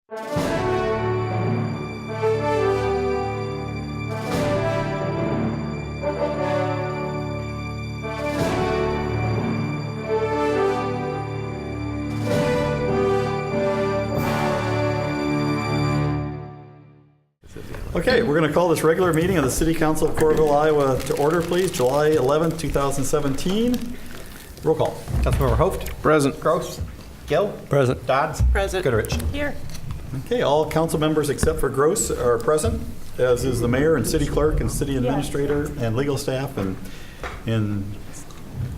Okay, we're going to call this regular meeting of the City Council of Coralville, Iowa to order, please. July 11th, 2017. Roll call. Councilmember Hoft. Present. Gross. Gill. Present. Dodds. Present. Goodrich. Here. Okay, all council members except for Gross are present, as is the mayor and city clerk and city administrator and legal staff and a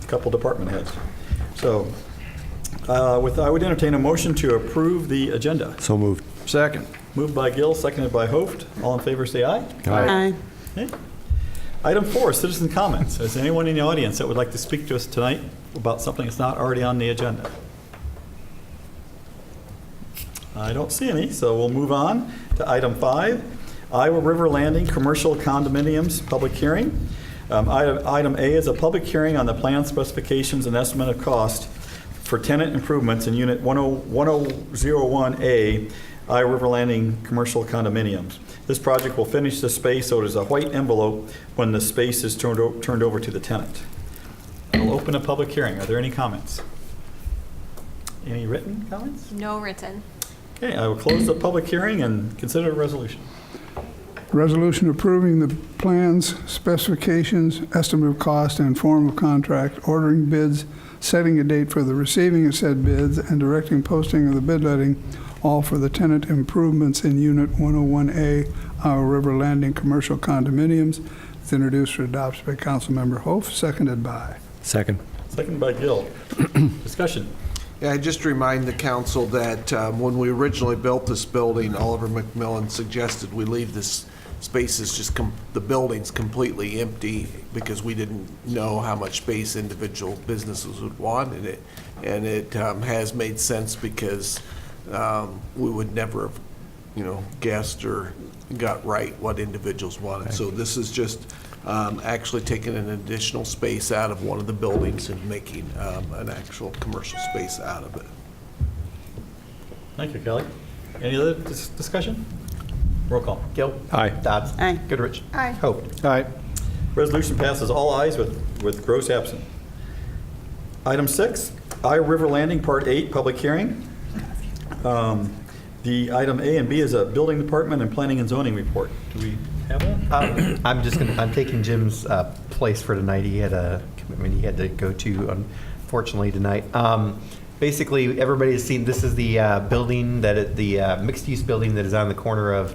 couple department heads. So I would entertain a motion to approve the agenda. So moved. Second. Moved by Gill, seconded by Hoft. All in favor, say aye. Aye. Okay. Item 4, citizen comments. Is there anyone in the audience that would like to speak to us tonight about something that's not already on the agenda? I don't see any, so we'll move on to item 5, Iowa River Landing Commercial Condominiums Public Hearing. Item A is a public hearing on the plan specifications and estimate of cost for tenant improvements in Unit 1001A, Iowa River Landing Commercial Condominiums. This project will finish the space so it is a white envelope when the space is turned over to the tenant. I'll open a public hearing. Are there any comments? Any written comments? No written. Okay, I will close the public hearing and consider a resolution. Resolution approving the plans, specifications, estimate of cost, and form of contract, ordering bids, setting a date for the receiving of said bids, and directing posting of the bid letting, all for the tenant improvements in Unit 101A, Iowa River Landing Commercial Condominiums. It's introduced for adoption by Councilmember Hof, seconded by. Second. Seconded by Gill. Discussion. Yeah, I just remind the council that when we originally built this building, Oliver McMillan suggested we leave this spaces the buildings completely empty because we didn't know how much space individual businesses would want, and it has made sense because we would never have, guessed or got right what individuals wanted. So this is just actually taking an additional space out of one of the buildings and making an actual commercial space out of it. Thank you, Kelly. Any other discussion? Roll call. Gill. Aye. Dodds. Aye. Goodrich. Aye. Hoft. Aye. Resolution passes all ayes with Gross absent. Item 6, Iowa River Landing Part 8, public hearing. The item A and B is a building department and planning and zoning report. Do we have that? I'm taking Jim's place for tonight. He had a commitment he had to go to, unfortunately, tonight. Basically, everybody's seen, this is the building the mixed-use building that is on the corner of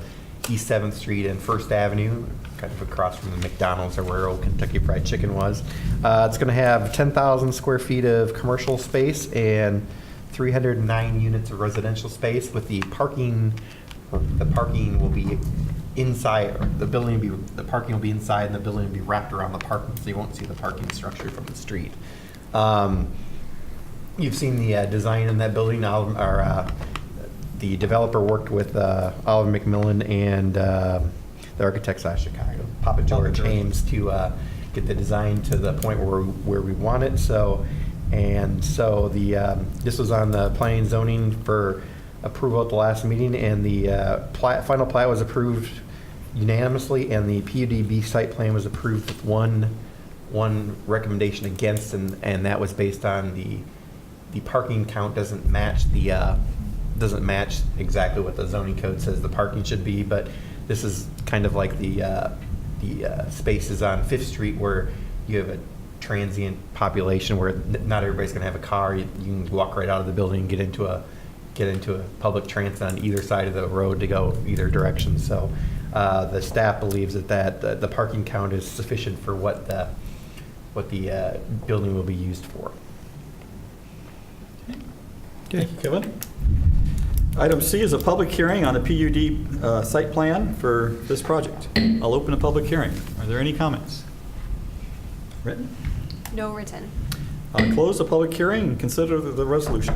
East 7th Street and First Avenue, kind of across from the McDonald's or where old Kentucky Fried Chicken was. It's going to have 10,000 square feet of commercial space and 309 units of residential space. With the parking will be inside, or the parking will be inside, and the building will be wrapped around the parking, so you won't see the parking structure from the street. You've seen the design in that building. The developer worked with Oliver McMillan and the architects out of Chicago, Papa George Ames, to get the design to the point where we want it. This was on the planning and zoning for approval at the last meeting, and the final plat was approved unanimously, and the PUDB site plan was approved with one recommendation against, and that was based on the parking count doesn't match exactly what the zoning code says the parking should be. But this is kind of like the spaces on 5th Street where you have a transient population where not everybody's going to have a car. You can walk right out of the building and get into a public transit on either side of the road to go either direction. So the staff believes that the parking count is sufficient for what the building will be used for. Thank you, Kevin. Item C is a public hearing on the PUD site plan for this project. I'll open a public hearing. Are there any comments? Written? No written. I'll close the public hearing and consider the resolution.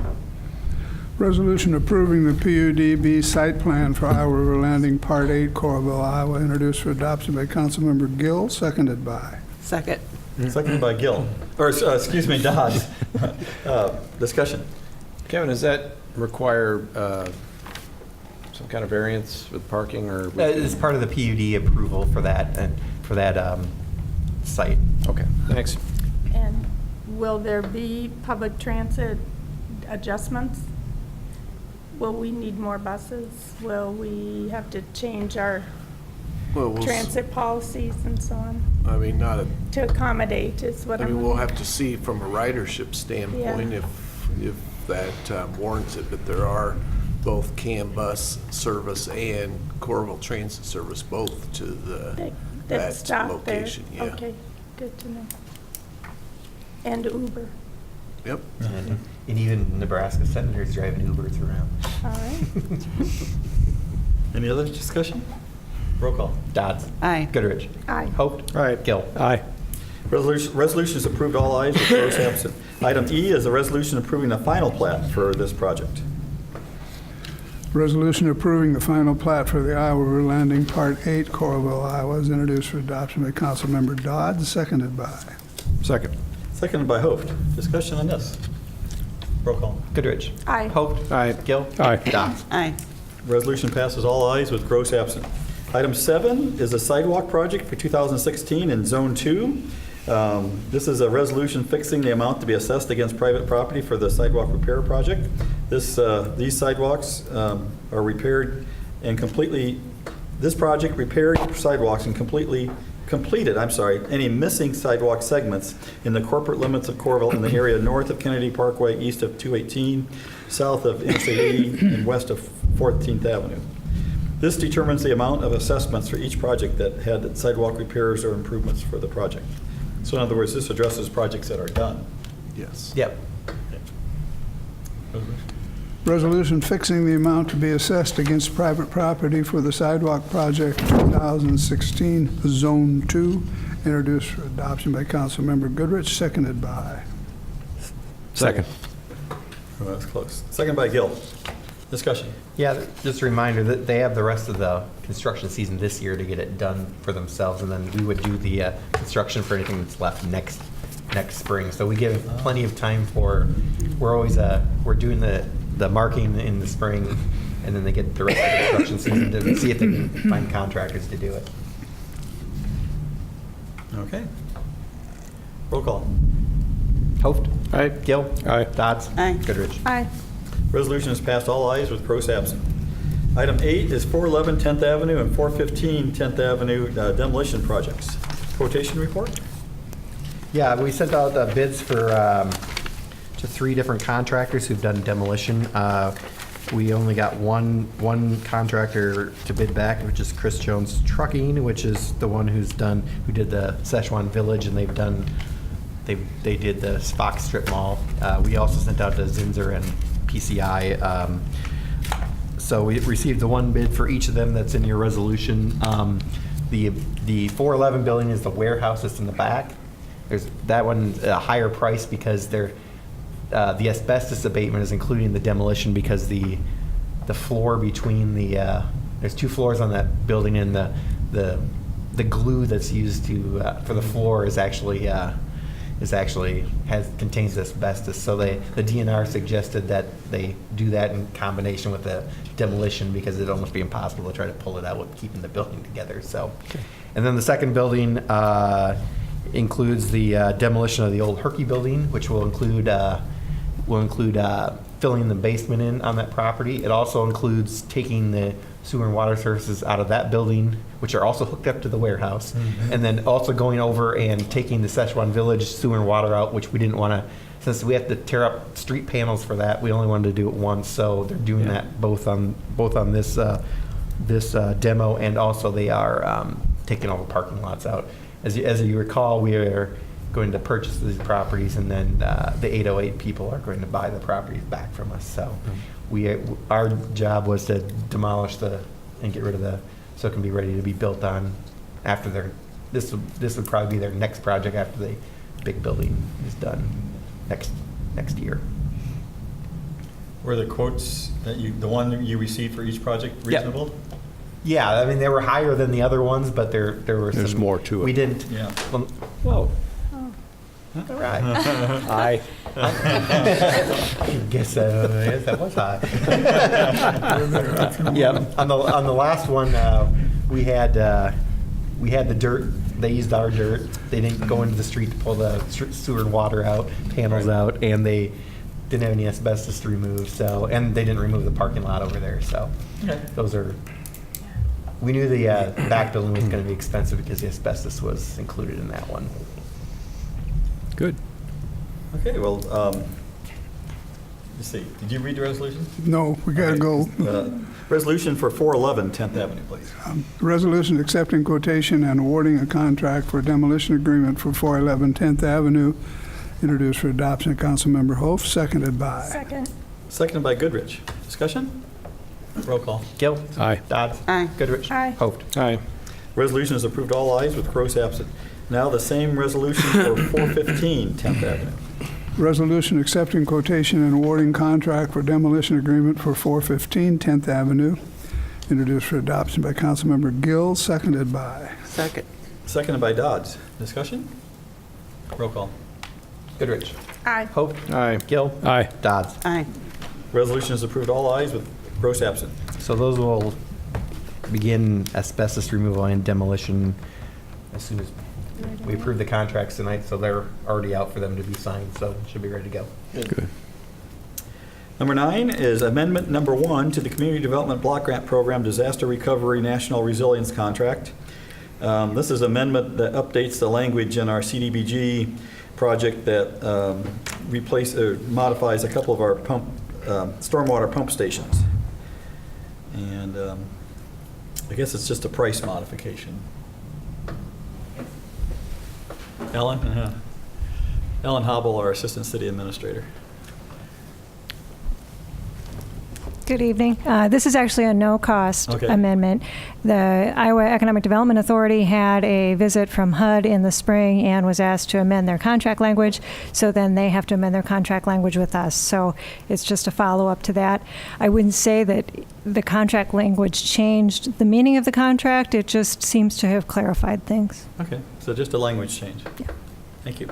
Resolution approving the PUDB site plan for Iowa River Landing Part 8, Coralville, Iowa, introduced for adoption by Councilmember Gill, seconded by. Second. Seconded by Gill. Or, excuse me, Dodds. Discussion. Kevin, does that require some kind of variance with parking or? It's part of the PUD approval for that, site. Okay, thanks. And will there be public transit adjustments? Will we need more buses? Will we have to change our Well, transit policies and so on I mean, not a, to accommodate is what I I'm. mean, we'll have to see from a ridership standpoint Yeah. if that warrants it, but there are both CAN bus service and Coralville transit service both to That that stop there. location, yeah. Okay, good to know. And Uber, Yep. And even Nebraska senators driving Ubers around. all right. Any other discussion? Roll call. Dodds. Aye. Goodrich. Aye. Hope. Aye. Gill. Aye. Resolution is approved, all ayes with those absent. Item E is a resolution approving the final plat for this project. Resolution approving the final plat for the Iowa River Landing, Part 8, Coralville, Iowa, is introduced for adoption by Councilmember Dodd, seconded by. Second. Seconded by Hoft. Discussion on this? Roll call. Goodrich. Aye. Hope. Aye. Gill. Aye. Dodds. Aye. Resolution passes all ayes with Gross absent. Item 7 is a sidewalk project for 2016 in Zone 2. This is a resolution fixing the amount to be assessed against private property for the sidewalk repair project. These sidewalks are repaired and completely, this project repaired sidewalks and completed, any missing sidewalk segments in the corporate limits of Coralville in the area north of Kennedy Parkway, east of 218, south of Interstate E, and west of 14th Avenue. This determines the amount of assessments for each project that had sidewalk repairs or improvements for the project. So in other words, this addresses projects that are done. Yes. Yep. Resolution fixing the amount to be assessed against private property for the sidewalk project 2016, Zone 2, introduced for adoption by Councilmember Goodrich, seconded by. Second. Oh, that's close. Second by Gill. Discussion. Yeah, just a reminder that they have the rest of the construction season this year to get it done for themselves, and then we would do the construction for anything that's left next spring. So we give plenty of time for, we're doing the marking in the spring, and then they get the rest of the construction season to see if they can find contractors to do it. Okay. Roll call. Hoft. Aye. Gill. Aye. Dodds. Aye. Goodrich. Aye. Resolution is passed all ayes with Gross absent. Item 8 is 411 10th Avenue and 415 10th Avenue demolition projects. Quotation report? Yeah, we sent out bids for to 3 different contractors who've done demolition. We only got one contractor to bid back, which is Chris Jones Trucking, which is the one who did the Szechuan Village, and they did the Fox Strip Mall. We also sent out to Zinzer and PCI. So we received the one bid for each of them that's in your resolution. The 411 building is the warehouse that's in the back. There's that one a higher price because the asbestos abatement is including the demolition because the floor between there's 2 floors on that building, and the glue that's used for the floor is actually contains asbestos. So the DNR suggested that they do that in combination with the demolition because it'd almost be impossible to try to pull it out with keeping the building together. So, and then the second building includes the demolition of the old Herky building, which will include filling the basement in on that property. It also includes taking the sewer and water services out of that building, which are also hooked up to the warehouse, and then also going over and taking the Szechuan Village sewer and water out, which we didn't want to, since we have to tear up street panels for that, we only wanted to do it once, so they're doing that both on this demo, and also they are taking all the parking lots out. As you recall, we are going to purchase these properties, and then the 808 people are going to buy the properties back from us. So our job was to demolish and get rid of so it can be ready to be built on after this would probably be their next project after the big building is done next year. Were the quotes the one that you received for each project reasonable? Yeah, I mean, they were higher than the other ones, but there were There's some, more to it. We didn't. Yeah. Well, All right. Aye. Guess that was high. Yeah, on the last one, we had the dirt. They used our dirt. They didn't go into the street to pull the sewer and water out, panels out, and they didn't have any asbestos to remove. So, and they didn't remove the parking lot over there. So, those are. We knew the back building was going to be expensive because the asbestos was included in that one. Good. Okay, well, let's see, did you read the resolution? No, we got to go. Resolution for 411 10th Avenue, please. Resolution accepting quotation and awarding a contract for demolition agreement for 411 10th Avenue, introduced for adoption. Councilmember Hof, seconded by. Second. Seconded by Goodrich. Discussion? Roll call. Gill? Aye. Dodds? Aye. Goodrich? Aye. Hoft? Aye. Resolution is approved, all ayes with Gross absent. Now the same resolution for 415 10th Avenue. Resolution accepting quotation and awarding contract for demolition agreement for 415 10th Avenue, introduced for adoption by Councilmember Gill, seconded by. Second. Seconded by Dodds. Discussion? Roll call. Goodrich? Aye. Hoft? Aye. Gill? Aye. Dodds? Aye. Resolution is approved, all ayes with Gross absent. So those will begin asbestos removal and demolition as soon as we approve the contracts tonight, so they're already out for them to be signed, so should be ready to go. Good. Number 9 is amendment number 1 to the Community Development Block Grant Program Disaster Recovery National Resilience Contract. This is amendment that updates the language in our CDBG project that modifies a couple of our stormwater pump stations. And I guess it's just a price modification. Ellen? Ellen Hobble, our Assistant City Administrator. Good evening. This is actually a no-cost Okay. amendment. The Iowa Economic Development Authority had a visit from HUD in the spring and was asked to amend their contract language, so then they have to amend their contract language with us. So it's just a follow-up to that. I wouldn't say that the contract language changed the meaning of the contract. It just seems to have clarified things. Okay, so just a language change. Yeah. Thank you.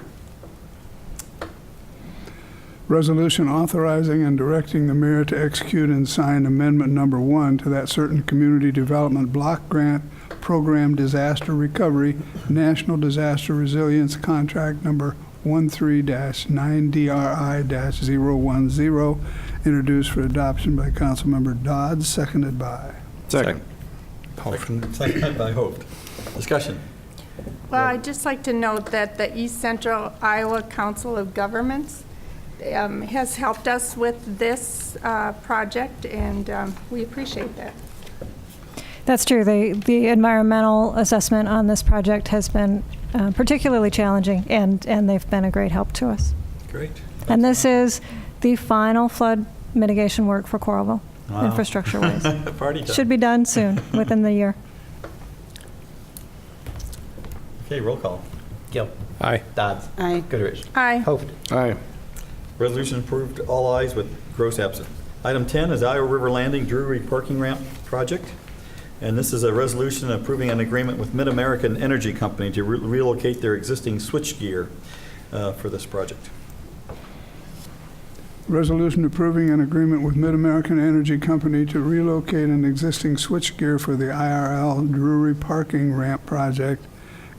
Resolution authorizing and directing the mayor to execute and sign amendment number 1 to that certain community development block grant program disaster recovery National Disaster Resilience Contract number 13-9DRI-010, introduced for adoption by Councilmember Dodds, seconded by. Second. Seconded by Hoft. Discussion. Well, I'd just like to note that the East Central Iowa Council of Governments has helped us with this project, and we appreciate that. That's true. The environmental assessment on this project has been particularly challenging, and they've been a great help to us. Great. And this is the final flood mitigation work for Coralville, Wow. infrastructure-wise. Party time. Should be done soon, within the year. Okay, roll call. Gill? Aye. Dodds? Aye. Goodrich? Aye. Hoft? Aye. Resolution approved, all ayes with Gross absent. Item 10 is Iowa River Landing Drury Parking Ramp Project. And this is a resolution approving an agreement with Mid-American Energy Company to relocate their existing switchgear for this project. Resolution approving an agreement with Mid-American Energy Company to relocate an existing switchgear for the IRL Drury Parking Ramp Project,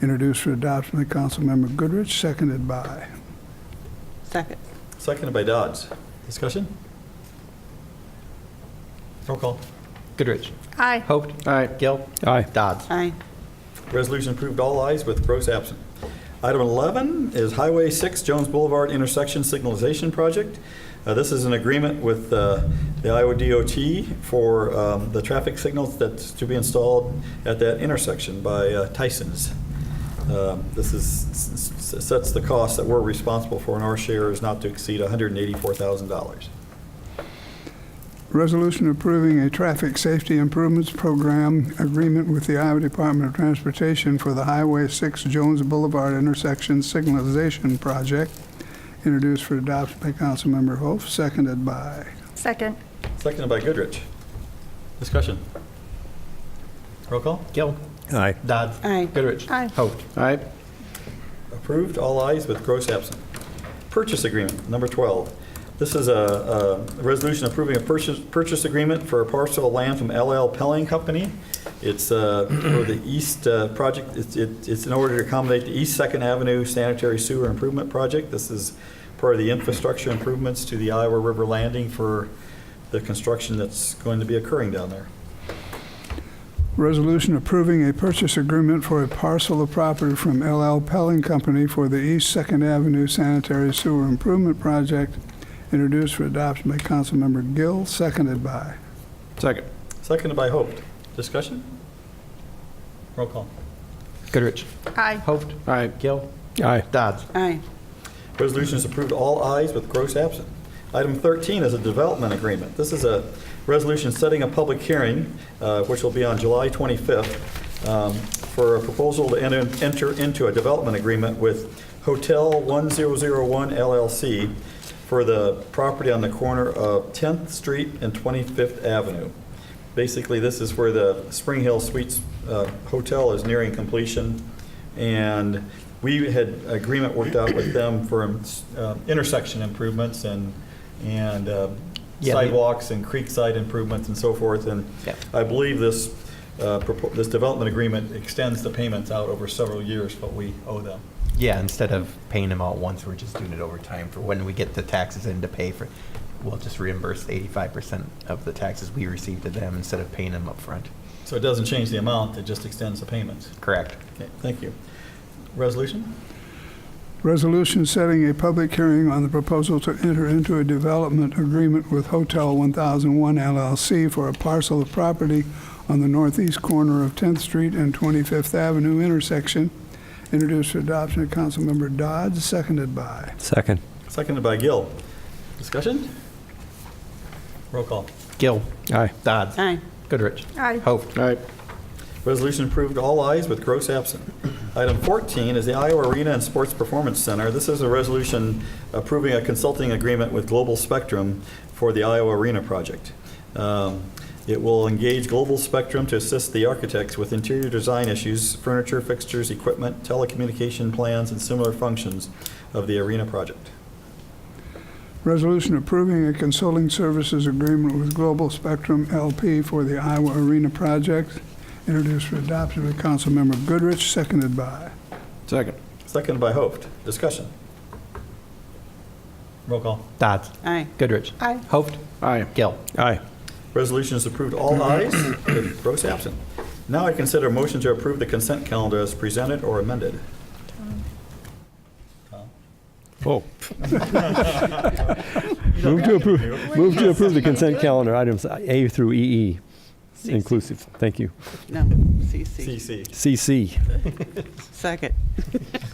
introduced for adoption by Councilmember Goodrich, seconded by. Second. Seconded by Dodds. Discussion? Roll call. Goodrich? Aye. Hoft? Aye. Gill? Aye. Dodds? Aye. Resolution approved, all ayes with Gross absent. Item 11 is Highway 6 Jones Boulevard Intersection Signalization Project. This is an agreement with the Iowa DOT for the traffic signals that's to be installed at that intersection by Tyson's. This sets the cost that we're responsible for, and our share is not to exceed $184,000. Resolution approving a traffic safety improvements program agreement with the Iowa Department of Transportation for the Highway 6 Jones Boulevard Intersection Signalization Project, introduced for adoption by Councilmember Hof, seconded by. Second. Seconded by Goodrich. Discussion. Roll call. Gill? Aye. Dodds? Aye. Goodrich? Aye. Hoft? Aye. approved, all ayes with Gross absent. Purchase agreement, number 12. This is a resolution approving a purchase agreement for a parcel of land from LL Pelling Company. It's for the East project. It's in order to accommodate the East 2nd Avenue Sanitary Sewer Improvement Project. This is part of the infrastructure improvements to the Iowa River Landing for the construction that's going to be occurring down there. Resolution approving a purchase agreement for a parcel of property from LL Pelling Company for the East 2nd Avenue Sanitary Sewer Improvement Project, introduced for adoption by Councilmember Gill, seconded by. Second. Seconded by Hope. Discussion? Roll call. Goodrich. Aye. Hoft. Aye. Gill. Aye. Dodds. Aye. Resolution is approved, all ayes with Gross absent. Item 13 is a development agreement. This is a resolution setting a public hearing, which will be on July 25th, for a proposal to enter into a development agreement with Hotel 1001 LLC for the property on the corner of 10th Street and 25th Avenue. Basically, this is where the Spring Hill Suites Hotel is nearing completion, and we had agreement worked out with them for intersection improvements and sidewalks and creekside improvements and so forth. And Yeah. I believe this this development agreement extends the payments out over several years, what we owe them. Yeah, instead of paying them all at once, we're just doing it over time for when we get the taxes in to pay for. We'll just reimburse 85% of the taxes we receive to them instead of paying them up front. So it doesn't change the amount, it just extends the payments. Correct. Okay, thank you. Resolution? Resolution setting a public hearing on the proposal to enter into a development agreement with Hotel 1001 LLC for a parcel of property on the northeast corner of 10th Street and 25th Avenue intersection, introduced for adoption by Councilmember Dodds, seconded by. Second. Seconded by Gill. Discussion? Roll call. Gill. Aye. Dodds. Aye. Goodrich. Aye. Hoft. Aye. Resolution approved, all ayes with Gross absent. Item 14 is the Iowa Arena and Sports Performance Center. This is a resolution approving a consulting agreement with Global Spectrum for the Iowa Arena project. It will engage Global Spectrum to assist the architects with interior design issues, furniture, fixtures, equipment, telecommunication plans, and similar functions of the arena project. Resolution approving a consulting services agreement with Global Spectrum LP for the Iowa Arena project, introduced for adoption by Councilmember Goodrich, seconded by. Second. Seconded by Hoft. Discussion? Roll call. Dodds. Aye. Goodrich. Aye. Hoft. Aye. Gill. Aye. Resolution is approved, all ayes with Gross absent. Now I consider a motion to approve the consent calendar as presented or amended. Oh. Move to approve the consent calendar items A through EE inclusive. Thank you. No, CC. CC. CC. Second.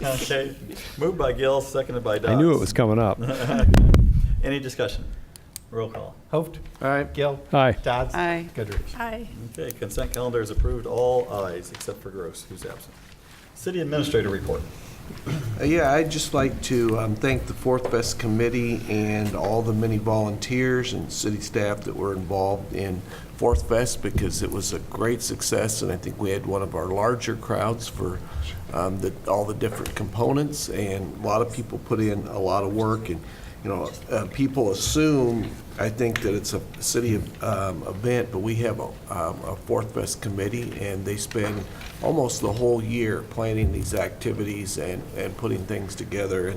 Okay. Moved by Gill, seconded by Dodds. I knew it was coming up. Any discussion? Roll call. Hoft. Aye. Gill. Aye. Dodds. Aye. Goodrich. Aye. Okay, consent calendar is approved, all ayes, except for Gross, who's absent. City Administrator report. Yeah, I'd just like to thank the Fourth Fest Committee and all the many volunteers and city staff that were involved in Fourth Fest, because it was a great success, and I think we had one of our larger crowds for all the different components, and a lot of people put in a lot of work. And people assume, I think, that it's a city event, but we have a Fourth Fest committee, and they spend almost the whole year planning these activities and putting things together.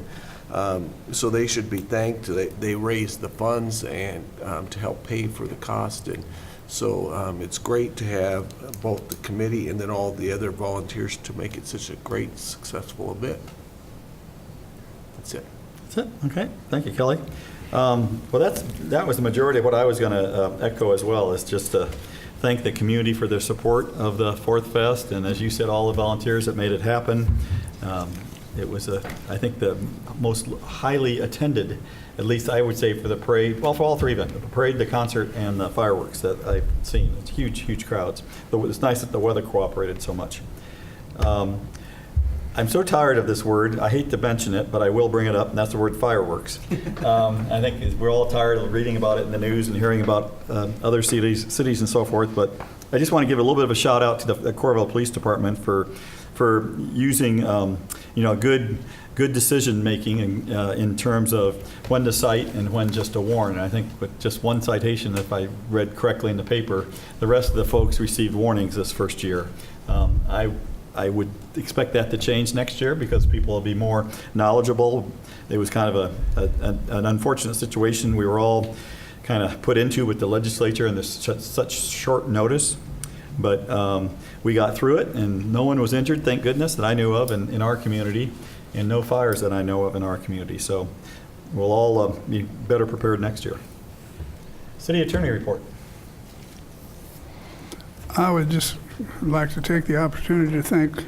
And so they should be thanked. They raised the funds and to help pay for the cost. And so it's great to have both the committee and then all the other volunteers to make it such a great, successful event. That's it. That's it, okay, thank you, Kelly. Well, that was the majority of what I was going to echo as well, is just to thank the community for their support of the Fourth Fest, and as you said, all the volunteers that made it happen. It was, I think, the most highly attended, at least I would say, for the parade, well, for all three events, the parade, the concert, and the fireworks that I've seen. It's huge, huge crowds. But it's nice that the weather cooperated so much. I'm so tired of this word. I hate to mention it, but I will bring it up, and that's the word fireworks. I think we're all tired of reading about it in the news and hearing about other cities and so forth, but I just want to give a little bit of a shout out to the Coralville Police Department for for using, good decision-making in terms of when to cite and when just to warn. And I think with just one citation, if I read correctly in the paper, the rest of the folks received warnings this first year. I would expect that to change next year because people will be more knowledgeable. It was kind of an unfortunate situation we were all kind of put into with the legislature and such short notice. But we got through it, and no one was injured, thank goodness, that I knew of in our community, and no fires that I know of in our community. So we'll all be better prepared next year. City Attorney report. I would just like to take the opportunity to thank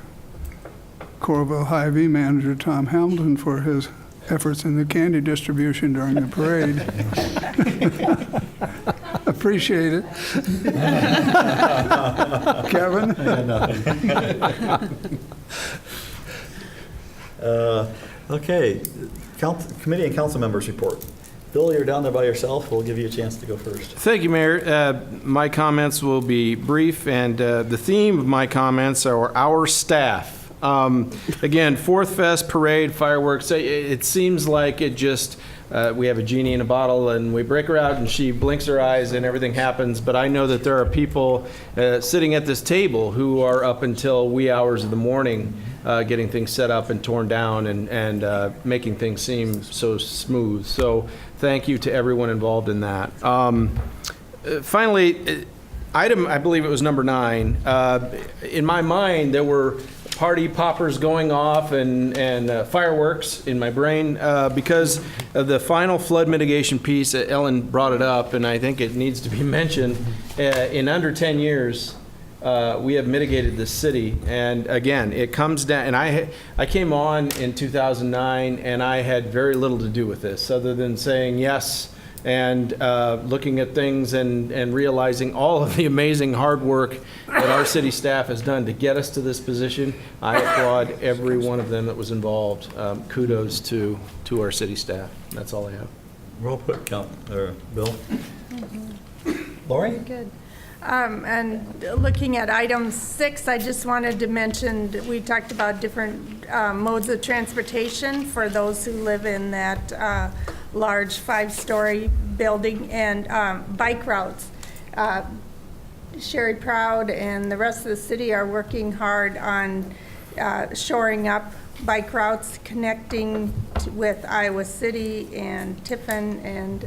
Coralville Hy-Vee manager Tom Hamilton for his efforts in the candy distribution during the parade. Appreciate it. Kevin? Okay, committee and council members report. Bill, you're down there by yourself. We'll give you a chance to go first. Thank you, Mayor. My comments will be brief, and the theme of my comments are our staff. Again, Fourth Fest, parade, fireworks, it seems like it just, we have a genie in a bottle and we break her out and she blinks her eyes and everything happens. But I know that there are people sitting at this table who are up until wee hours of the morning getting things set up and torn down and making things seem so smooth. So thank you to everyone involved in that. Finally, item, I believe it was number 9. In my mind, there were party poppers going off and fireworks in my brain because of the final flood mitigation piece. Ellen brought it up, and I think it needs to be mentioned. In under 10 years, we have mitigated this city. And again, it comes down, and I came on in 2009, and I had very little to do with this other than saying yes and looking at things and realizing all of the amazing hard work that our city staff has done to get us to this position. I applaud every one of them that was involved. Kudos to our city staff. That's all I have. Well put, Bill. Lori? Good. And looking at item 6, I just wanted to mention that we talked about different modes of transportation for those who live in that large 5-story building, and bike routes. Sherry Proud and the rest of the city are working hard on shoring up bike routes connecting with Iowa City and Tiffin, and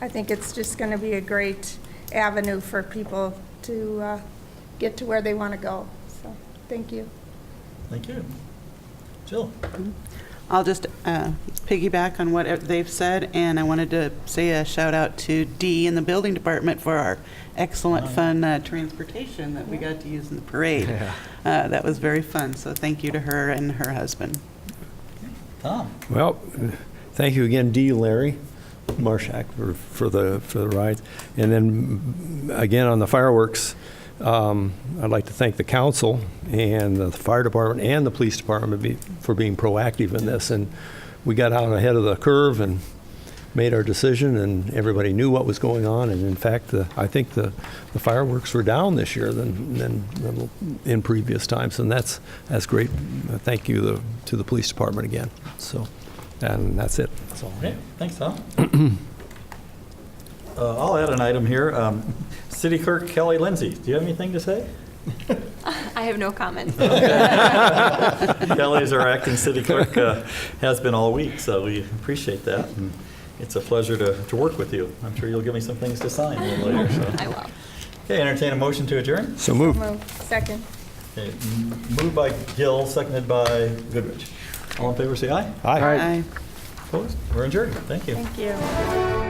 I think it's just going to be a great avenue for people to get to where they want to go. So thank you. Thank you. Jill? I'll just piggyback on what they've said, and I wanted to say a shout out to Dee in the building department for our excellent fun transportation that we got to use in the parade. Yeah. That was very fun, so thank you to her and her husband. Tom? Well, thank you again, Dee, Larry, Marshak for the ride. And then again on the fireworks, I'd like to thank the council and the fire department and the police department for being proactive in this. And we got out ahead of the curve and made our decision, and everybody knew what was going on. And in fact, I think the fireworks were down this year than in previous times, and that's great. Thank you to the police department again. So, and that's it. That's all. Okay, thanks, Tom. I'll add an item here. City Clerk Kelly Lindsay, do you have anything to say? I have no comments. Kelly is our acting city clerk, has been all week, so we appreciate that. And it's a pleasure to work with you. I'm sure you'll give me some things to sign a little later. So. I will. Okay, entertain a motion to adjourn. So move. Second. Okay, moved by Gill, seconded by Goodrich. All in favor, say aye. Aye. Aye. Opposed? We're adjourned. Thank you. Thank you.